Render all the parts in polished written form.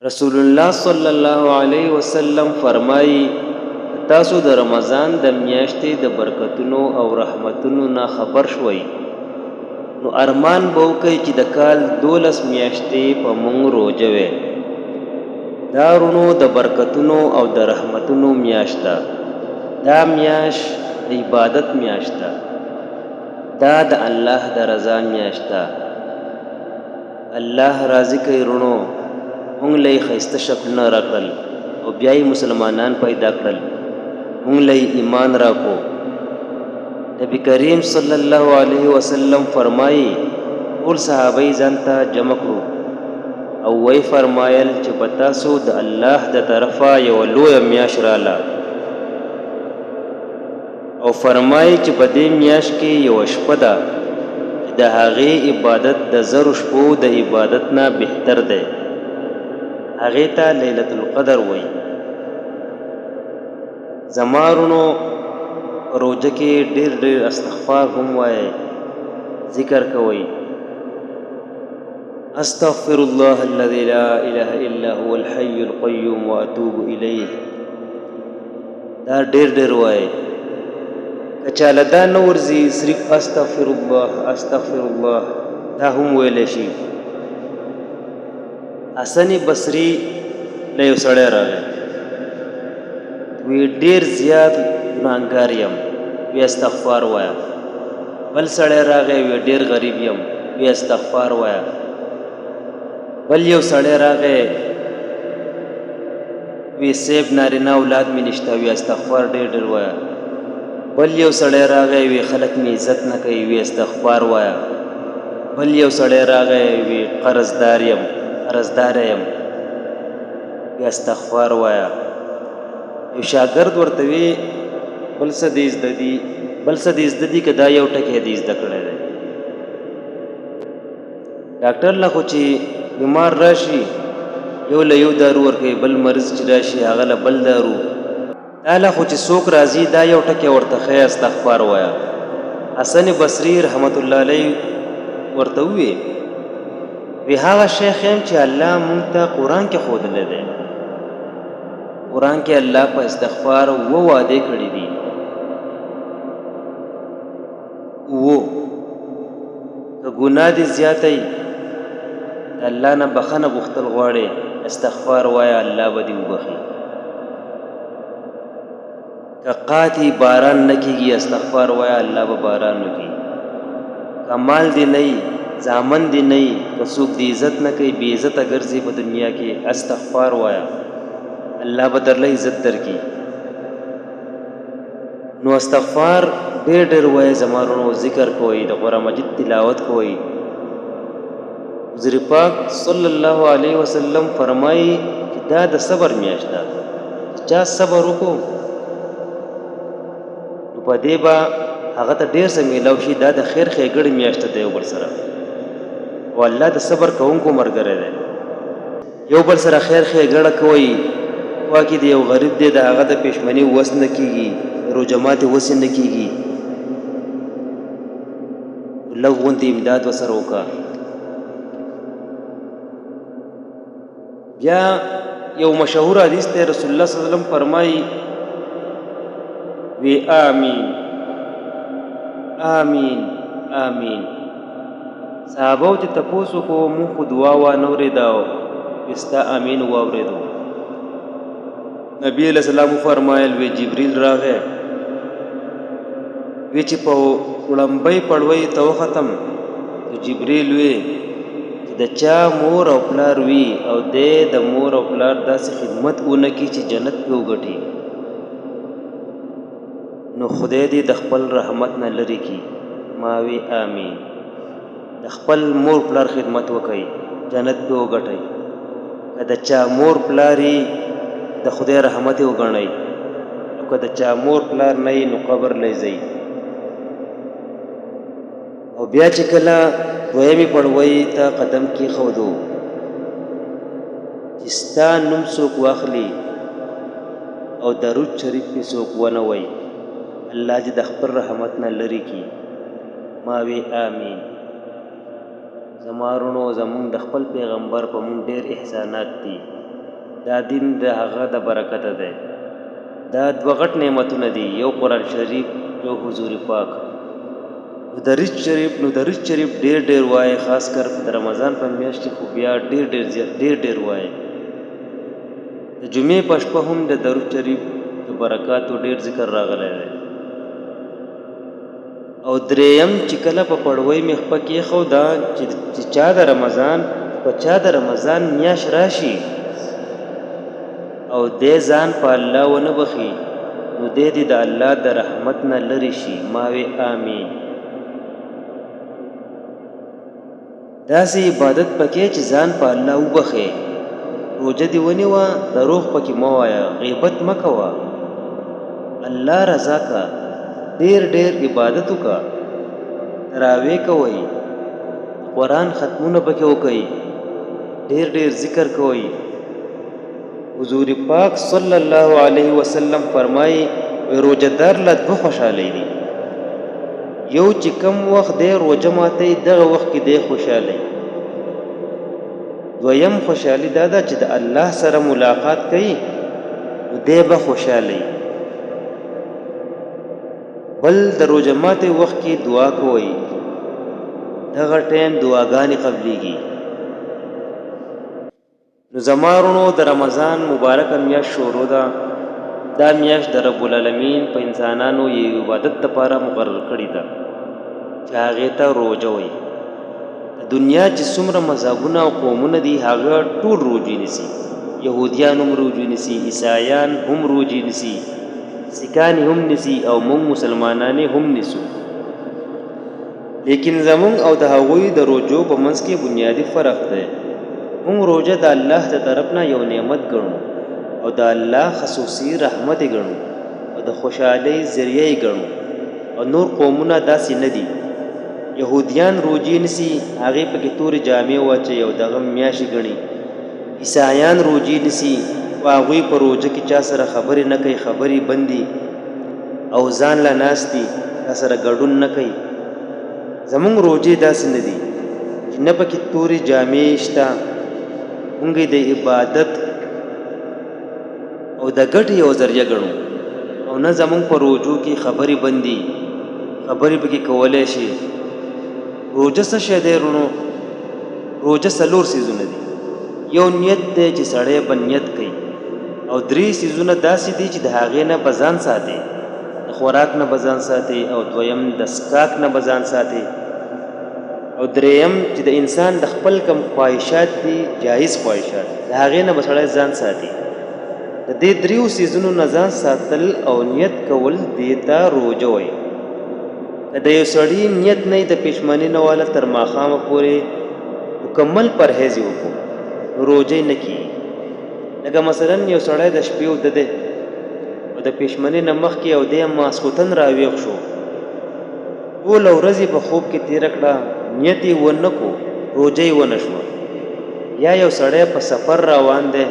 رسول الله صلی الله علیه وسلم فرمایي تاسو د رمضان د میاشتې د برکتونو او رحمتونو نه خبر شوي نو ارمان به وکئ چې د کال 12 میاشتې په مونږ روژه وي. دا رونو د برکتونو او د رحمتونو میاشت ده. دا میاشت د عبادت میاشت ده. دا د الله د رضا میاشت ده. الله راضي کوي رونو مونږ له ښایسته شکلونه راکړل او بیا یې مسلمانان پیدا کړل، مونږ له ایمان راکړو. نبی کریم صلی الله علیه وسلم فرمایي ټول صحابه یې ځان ته جمع کړو او وی فرمایل چې په تاسو د الله د طرفه یوه لویه میاشت راله او فرمایي چې په دې میاشت کې یوه شپه ده چې د هغې عبادت د زرو شپو د عبادت نه بهتر دی. هغې ته لیلة القدر وایي. زما رونو روژه کې ډېر ډېر استغفار هم وایئ، ذکر کوئ. استغفر الله الذي لا اله الا هو الحي القيوم واتوب الیه. دا ډېر ډېر وایئ. که چاله دا نه ورځي صرف استغفر الله استغفر الله دا هم ویلی شي. حسن بصري له یو سړی راغی، وی ډېر زیات ګناهګار یم، وی استغفار وایه. بل سړی راغی، وی ډېر غریب یم، وی استغفار وایه. بل یو سړی راغی، وی صیب نارینه اولاد مې نشته، وی استغفار ډېر ډېر وایه. بل یو سړی راغی، وی خلک مې عزت نه کوي، وی استغفار وایه. بل یو سړی راغی، وی قرضدار یم یم، وی استغفار وایه. یو شاګرد ورته وی بل څه دې زده دي که دا یو ټکی دې زده کړی دی؟ ډاکټر له خو چې بیمار راشي یو له یو دارو ورکوي، بل مریض چې راشي هغه له بل دارو. دا له خو چې څوک راځي دا یو ټکی ورته ښایي استغفار وایه. حسن بصري رحمت الله علیه ورته ووی وی هغه شی ښیم چې الله مونږ ته قرآن کې ښودلی دی. قرآن کې الله په استغفار 7 وعدې کړي دي. 7 که ګناه دې زیاتی د الله نه بخښنه غوښتل غواړې استغفار وایه، الله به دې وبخي. که قحطي باران نه کېږي استغفار وایه، الله به باران وکړي. که مال دې نه وي، زامن دې نه وي، که څوک دې عزت نه کوي، بې عزته ګرځي په دنیا کې استغفار وایه، الله به درله عزت درکړي. نو استغفار ډېر ډېر وایئ زما وروڼو، ذکر کوئ، د قرآن مجید تلاوت کوئ. حضور پاک صلی الله علیه وسلم فرمایي چې دا د صبر میاشت ده. چا صبر وکړو نو په دې به هغه ته ډېر څه میلاو شي. دا د خیر ښېګړې میاشت ده یو بل سره، او الله د صبر کوونکو ملګری دی. یو بل سره خیر ښېګړه کوئ. خوا کې د یو غریب دی، د هغه د پېشمني وس نه کېږي، روژه ماتې وس نه کېږي، لږ غوندې امداد ورسره وکړه. بیا یو مشهور حدیث دی، رسول الله صلی الله علیه وسلم فرمایي وی آمین آمین آمین. صحابو چې تپوس وکړو مونږ خو دعا وانه اورېده، ستا آمین واورېدو. نبی علیہ السلام فرمایل وی جبریل راغی، وی چې په وړمبۍ پړوۍ ته وختم نو جبریل وی چې د چا مور او پلار وي او دی د مور او پلار داسې خدمت ونه کړي چې جنت پې وګټي نو خدای دې د خپل رحمت نه لرې کړي. ما وی آمین. د خپل مور پلار خدمت وکړئ، جنت پې وګټئ. که د چا مور پلار د خدای رحمت یې وګڼئ، او که د چا مور پلار نه وي نو قبر له ځئ. او بیا چې کله دویمې پړوۍ ته قدم کېښودو چې ستا نوم څوک واخلي او درود شریف پې څوک ونه وایي، الله دې د خپل رحمت نه لرې کړي. ما وی آمین. زما وروڼو زمونږ د خپل پیغمبر په مونږ ډېر احسانات دي. دا دین د هغه د برکته دی. دا دوه غټ نعمتونه دي، یو قرآن شریف، یو حضور پاک. نو درود شریف ډېر وایي، خاص کر د رمضان په میاشت کې خو بیا ډېر وایي. د جمعې په شپه هم د درود شریف د برکاتو ډېر ذکر راغلی دی. او دریم چې کله په پړوۍ مې خپه کېښوده چې چا د رمضان میاشت راشي او دې ځان په الله ونه بخي، نو دې د الله د رحمت نه لرې شي. ما وی آمین. داسې عبادت پکې چې ځان په الله وبخې. روژه دې ونیوه، دروغ پکې مه وایه، غیبت مه کوه، الله رضا کا، ډېر عبادت وکړه، تراویح کوئ، قرآن ختمونه پکې وکئ، ډېر ذکر کوئ. حضور پاک صلی الله علیه وسلم فرمایي روژهدار له دوه خوشحالۍ دي. یو چې کم وخت دی روژه ماتوي، دغه وخت کې دی خوشحالی. دویم خوشحالي دا ده چې د الله سره ملاقات کوي، نو دی به خوشحالی. بل د روژه ماتي وخت کې دعا کوئ، دغه ټیم دعاګانې قبلیږي. نو زما وروڼو د رمضان مبارکه میاشت شروع ده. دا میاشت د رب العالمین په انسانانو یو عبادت لپاره مقرر کړې ده چې هغې ته روژه وایي. د دنیا چې څومره مذهبونه او قومونه دي هغه ټول روژې نیسي. یهودیان هم روژې نیسي، عیسایان هم روژې نیسي، سیکان هم نیسي، او موږ مسلمانان هم نیسو. لیکن زمونږ او د هغوی د روژو په منځ کې بنیادی فرق دی. موږ روژه د الله د طرف نه یو نعمت ګڼو او د الله خصوصي رحمت ګڼو او د خوشحالۍ ذریعه ګڼو. او نور قومونه داسې نه دي. یهودیان روژې نیسي، هغې پکې تورې جامې واچوي او دغه میاشتې ګڼي. عیسایان روژې نیسي او هغوی په روژه کې چا سره خبرې نه کوي، خبرې بندي او ځان له ناست دي، چا سره ګډون نه کوي. زمونږ روژې داسې نه دي چې نه پکې تورې جامې شته. مونږ د عبادت او د ګټې یو ذریعه ګڼو، او نه زمونږ په روژو کې خبرې بندي، خبرې پکې کولی شي. روژه څه شی دی وروڼو؟ روژه 4 څیزونه دي. یو نیت دی چې سړی به نیت کوي، او 3 څیزونه داسې دي چې د هغې نه به ځان ساتي. د خوراک نه به ځان ساتي، او دویم د څښاک نه به ځان ساتي، او دریم چې د انسان د خپل کم خواهشات دي، جایز خواهشات، د هغې نه به سړی ځان ساتي. د دې 3 څیزونو نه ځان ساتل او نیت کول دې ته روژه وایي. که د یو سړي نیت نه د پښیماني نه واله تر ماښامه پورې مکمل پرهیز یې وکړو، نو روژه نه کېږي. لکه مثلا یو سړی د شپې وده دی او د پښیماني نه مخکې او دی ماسخوتن راویښ شو، ټوله ورځ یې په خوب کې تېره کړه، نیت یې ونه کړو، روژه یې ونه شوه. یا یو سړی په سفر روان دی،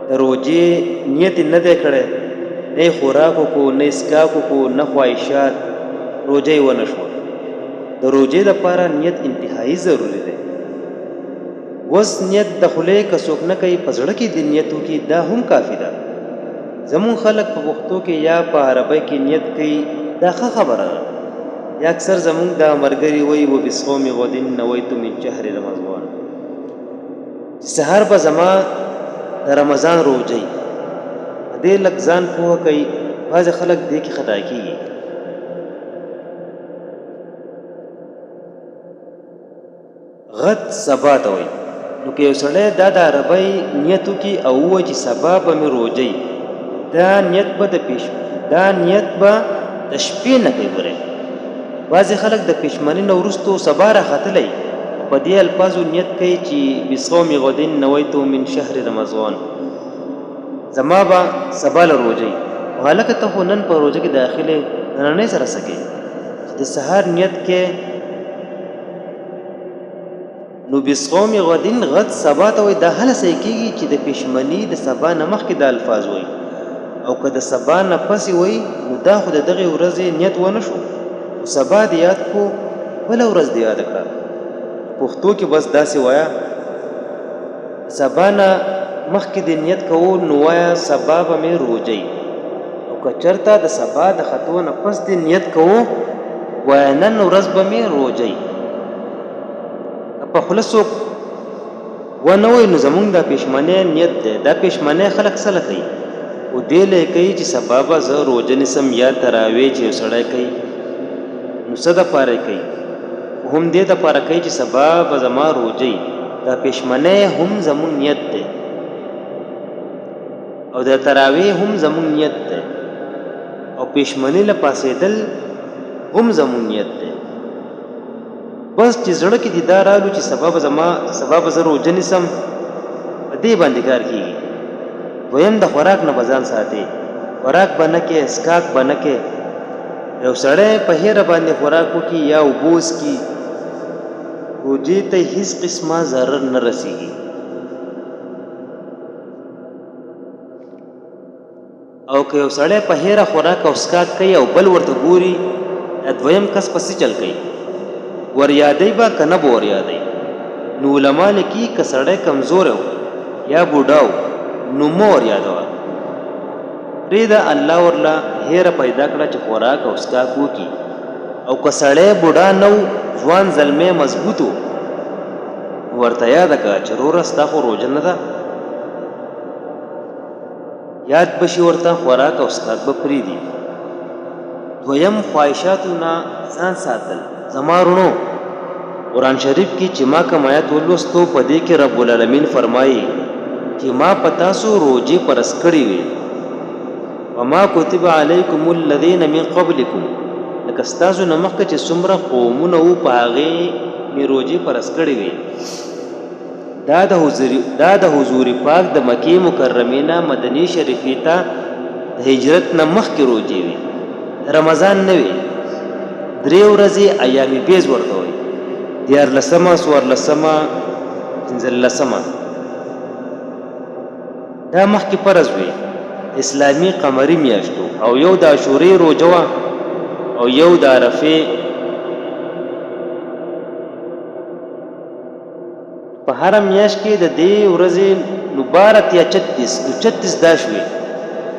د روژې نیت یې نه دی کړی، نه یې خوراک وکړو، نه یې څښاک وکړو، نه خواهشات، روژه یې ونه شوه. د روژې لپاره نیت انتهایي ضروري دی. اوس نیت د خولې که څوک نه کوي، په زړه کې د نیت وکړي، دا هم کافي ده. زمونږ خلک په پښتو کې یا په عربۍ کې نیت کوي، دا ښه خبره ده. یا اکثر زمونږ دا ملګري وایي وبصوم غد نویت من شهر رمضان، سحر به زما د رمضان روژه. دې لږ ځان پوه کوي. بعضې خلک دې کې خطا کېږي. غد سبا ته وایي. نو که یو سړی دا د عربۍ نیت وکړي او ووایي چې سبا به مې روژه، دا نیت به د شپې نه کوي. ګورئ بعضې خلک د پښیماني نه وروستو سبا راختلی، په دې الفاظو نیت کوي چې بصوم غد نویت من شهر رمضان، زما به سبا له روژه. هلکه ته خو نن په روژه کې داخلې، نننۍ سره څه کوې؟ د سهار نیت کې نو بصوم غدین غد سبا ته وایي. دا هله صحیح کېږي چې د پښیماني د سبا نه مخکې د الفاظ وایي، او که د سبا نه پسې وایي نو دا خو د دغې ورځې نیت ونه شو. سبا دې یاد کو، بله ورځ دې یاد کړه. پښتو کې بس داسې وایه سبا نه مخکې د نیت کوو نو وایه سبا به مې روجئ او که چېرته د سبا د ختو نه پس د نیت کوو وایه نن ورځ به مې روجئ. په خوله څوک ونه وایي نو زمونږ دا پېشمنی نیت دی. دا پېشمنی خلک څه له کوي؟ و دې له یې کوي چې سبا به زه روژه نیسم یا تراویح چې یو سړی کوي نو څه دپاره یې کوي؟ هم دې دپاره کوي چې سبا به زما روژه دا پېشمنی هم زمونږ نیت دی او د تراویح هم زمونږ نیت دی او پېشمني له پاسېدل هم زمونږ نیت دی. بس چې زړه کې دې دا رالو چې سبا به زه روژه نیسم په دې باندې کار کېږي. دویم د خوراک نه به ځان ساتي. خوراک به نه کې، اسکاک به نه کې. یو سړی په هیره باندې خوراک وکړي یا اوبه وڅښي روژې ته هېڅ قسمه ضرر نه رسېږي. او که یو سړی په هیره خوراک او اسکاک کوي او بل ورته ګوري دویم کس پسې چل کوي وریادی به که نه به وریادی. نو علما لیکي که سړی کمزوری و یا بوډا و نو مه وریادوه. پرېږده الله ورله هیره پیدا کړه چې خوراک او اسکاک وکړي. او که سړی بوډا نه و ځوان زلمی مضبوط و ورته یاده کړه چې وروره ستا خو روژه نه ده. یاد بشي ورته خوراک او اسکاک به پرېږدي. دویم خواهشاتو نه ځان ساتل. زما رونو قرآن شریف کې چې ما کوم آیت ولوستو په دې کې رب العالمین فرمایي چې ما په تاسو روژې فرض کړې وې وما کتب علیکم الذین من قبلکم لکه ستاسو نه مخکې چې څومره قومونه وو په هغې مې روژې فرض کړې وې. دا د حضور پاک د مکې مکرمې نه مدني شریفې ته د هجرت نه مخکې روژې وې. رمضان نه وې. 3 ورځې ایام بیض ورته وایي. 14مه 14مه 15مه دا مخکې فرض وې اسلامي قمري میاشتو او یو د عاشورې روژه وه او یو د عرفې. په هره میاشت کې د دې ورځې نو 12 یا 36 دا شوې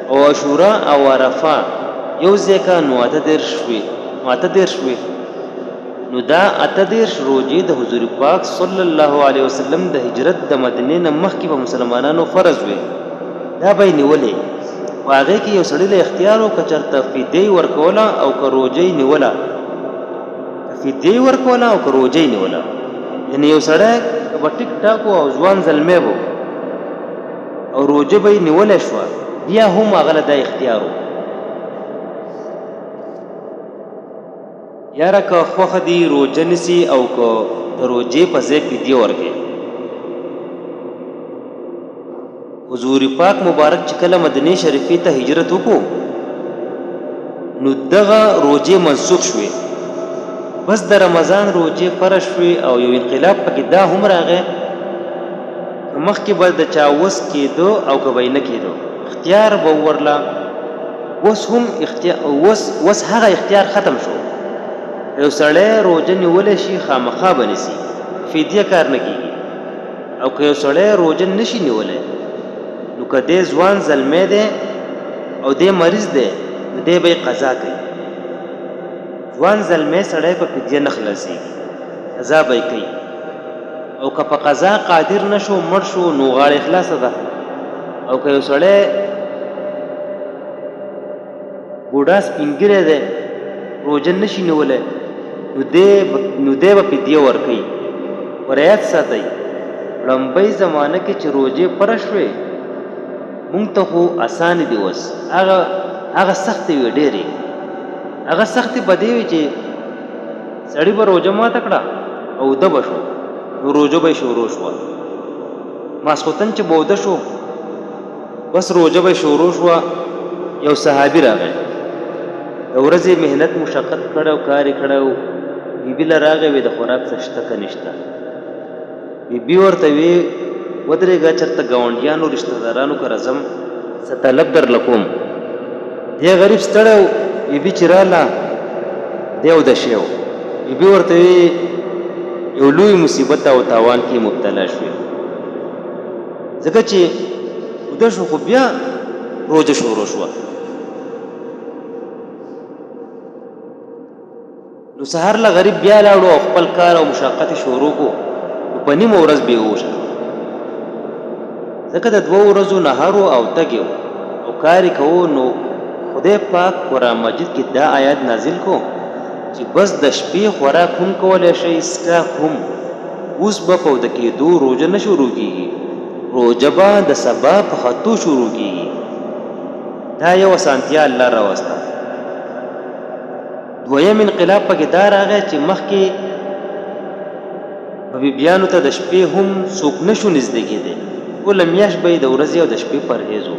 او عاشورا او عرفه یو ځای که نو 38 شوې. نو دا 38 روژې د حضور پاک صلی الله علیه وسلم د هجرت د مدینې نه مخکې په مسلمانانو فرض وې. دا به یې نیولې. په هغې کې یو سړي له اختیار و که چېرته فدیې ورکوله او که روژه یې نیوله. فدیې ورکوله او که روژه یې نیوله. یعنې یو سړی که به ټیک ټاک و او ځوان زلمی به او روژه به یې نیولی شوه بیا هم هغه له دا اختیار و. یاره که خوښه دي روژه نیسي او که د روژې په ځای فدیه ورکوي. حضور پاک مبارک چې کله مدینې شریفې ته هجرت وکړو نو دغه روژې منسوخ شوې. بس د رمضان روژې فرض شوې او یو انقلاب پکې دا هم راغی که مخکې به د چا وس کېدو او که به یې نه کېدو اختیار به ورله. اوس هم اوس هغه اختیار ختم شو. یو سړی روژه نیولی شي خامخا به نیسي فدیه کار نه کېږي. او که یو سړی روژه نشي نیولی نو که دی ځوان زلمی دی او دی مریض دی نو دی به یې قضا کوي. ځوان زلمی سړی په فدیه نه خلاصېږي قضا به یې کوي. او که په قضا قادر نه شو مړ شو نو غاړه خلاصه ده. او که یو سړی بوډا سپینګیری دی روژه نشي نیولی نو دی به فدیه ورکوي. ورایت ساتئ لومبۍ زمانه کې چې روژې فرض شوې مونږ ته خو اسانې دي. اوس هغه سختې وې ډېرې. هغه سختې به دې وې چې سړي به روژه ماته کړه او اوده به شو نو روژه به یې شروع شوه. ماسخوتن چې به اوده شو بس روژه به یې شروع شوه. یو صحابي راغی د ورځې محنت مشقت کړی او کار یې کړی و. بیبي له راغی وې د خوراک څه شته که نشته. بیبي ورته وې ودرېږه چېرته ګاونډیانو رشته دارانو کره ځم څه طلب درله کوم. دی غریب ستړی و. بیبي چې راله دی اوده شوی و. بیبي ورته وې یو لوی مصیبت او تاوان کې مبتلا شوې. ځکه چې وده شو خو بیا روژه شروع شوه. نو سهار له غریب بیا لاړو او خپل کار او مشقت شروع کو. په نیمه ورځ بېهوشه شو. ځکه د 2 ورځو نهار او تګ او کار یې کوو. نو خدای پاک قرآن مجید کې دا آیات نازل کو چې بس د شپې خوراک هم کولی شئ، څښاک هم. اوس به په وده کېدو روژه نه شروع کېږي، روژه به د سبا په ختو شروع کېږي. دا یو اسانتیا الله راوسته. دویم انقلاب پکې دا راغی چې مخکې به بیبیانو ته د شپې هم څوک نه شو نږدې کېدی، ټوله میاشت به یې د ورځې او د شپې پرهیز و.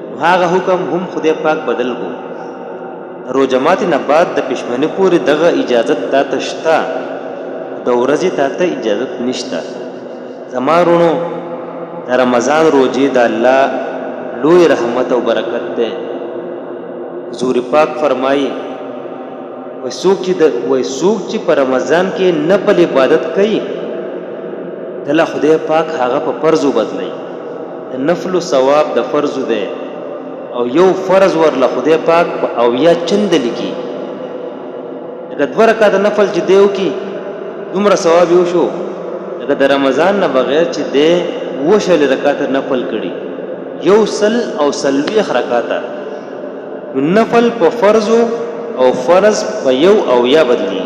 نو هغه حکم هم خدای پاک بدل کو. د روژه ماتې نه بعد د پښمنۍ پورې دغه اجازت تا ته شته، د ورځې تا ته اجازت نشته. زما وروڼو، د رمضان روژې د الله لوی رحمت او برکت دی. حضور پاک فرمایي څوک چې په رمضان کې نفل عبادت کوي، دله خدای پاک هغه په فرضو بدلی. د نفلو ثواب د فرضو دی او یو فرض ورله خدای پاک په 80 چنده لیکي. لکه 2 رکعاته نفل چې دی وکړي دومره ثواب یې وشو. لکه د رمضان نه بغیر چې دی 2 رکعاته نفل کړي، 140 رکعاته. نفل په فرضو او فرض په 1 بدلی.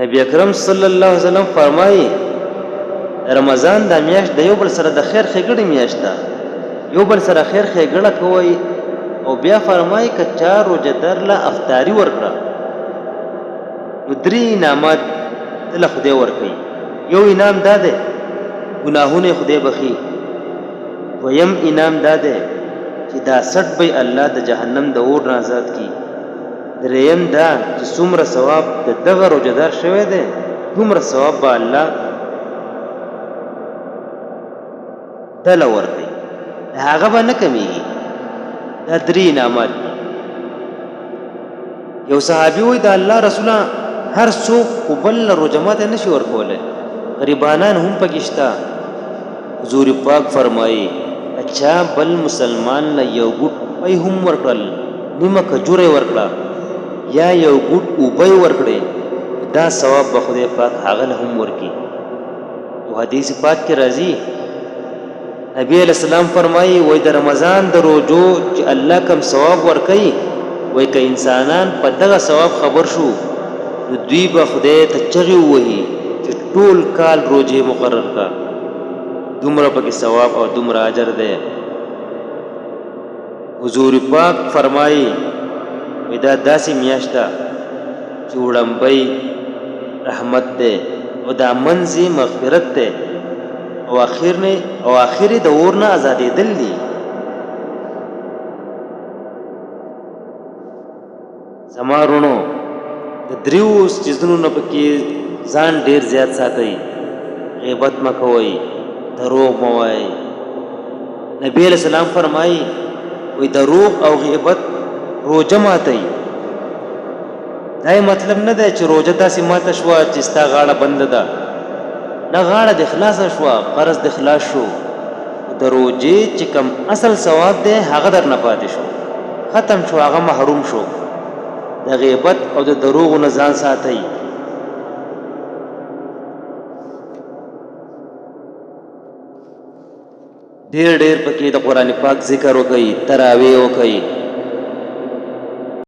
نبی اکرم صلی الله علیه وسلم فرمایي رمضان د میاشت د یو بل سره د خیر ښېګړې میاشت ده. یو بل سره خیر ښېګړه کوئ. او بیا فرمایي که چا روژهدار له افطاري ورکړه نو 3 انعامات دله خدای ورکوي. یو انعام دا دی ګناهونه خدای بخي. دویم انعام دا دی چې دا 60 به الله د جهنم د اور نه آزاد کی. دریم دا چې څومره ثواب د دغه روژهدار شوی دی دومره ثواب به الله دله ورکوي، د هغه به نه کمیږي. دا 3 انعامات دي. یو صحابي وایي د الله رسوله هر څوک خو بل له روژه ماتی نه شي ورکولی، غریبانان هم پکې شته. حضور پاک فرمایي چا بل مسلمان له یو ګوټ پی هم ورکړل، نیمه کجوره ورکړه یا یو ګوټ اوبه ورکړې، دا ثواب به خدای پاک هغه له هم ورکړي. او حدیث پاک کې راځي نبی علیہ السلام فرمایي وای د رمضان د روژو چې الله کم ثواب ورکوي، وای که انسانان په دغه ثواب خبر شو نو دوی به خدای ته چغې ووهي چې ټول کال روژې مقرر کا. دومره پکې ثواب او دومره اجر دی. حضور پاک فرمایي وای دا داسې میاشت ده چې وړاندې رحمت دی او دا منځي مغفرت دی او اخر د اور نه آزادېدل دي. زما وروڼو، د 3 څیزونو نه پکې ځان ډېر زیات ساتئ. غیبت مه کوئ، دروغ مه وایئ. نبی علیہ السلام فرمایي وای دروغ او غیبت روژه ماتئ. دا مطلب نه دی چې روژه داسې ماته شوه چې ستا غاړه بنده ده. نه، غاړه د خلاصه شوه، قرض د خلاص شو. د روژې چې کم اصل ثواب دی هغه در نه پاتې شو، ختم شو، هغه محروم شو. د غیبت او د دروغو نه ځان ساتئ. ډېر پکې د قرآن پاک ذکر وکئ، تراویح وکئ،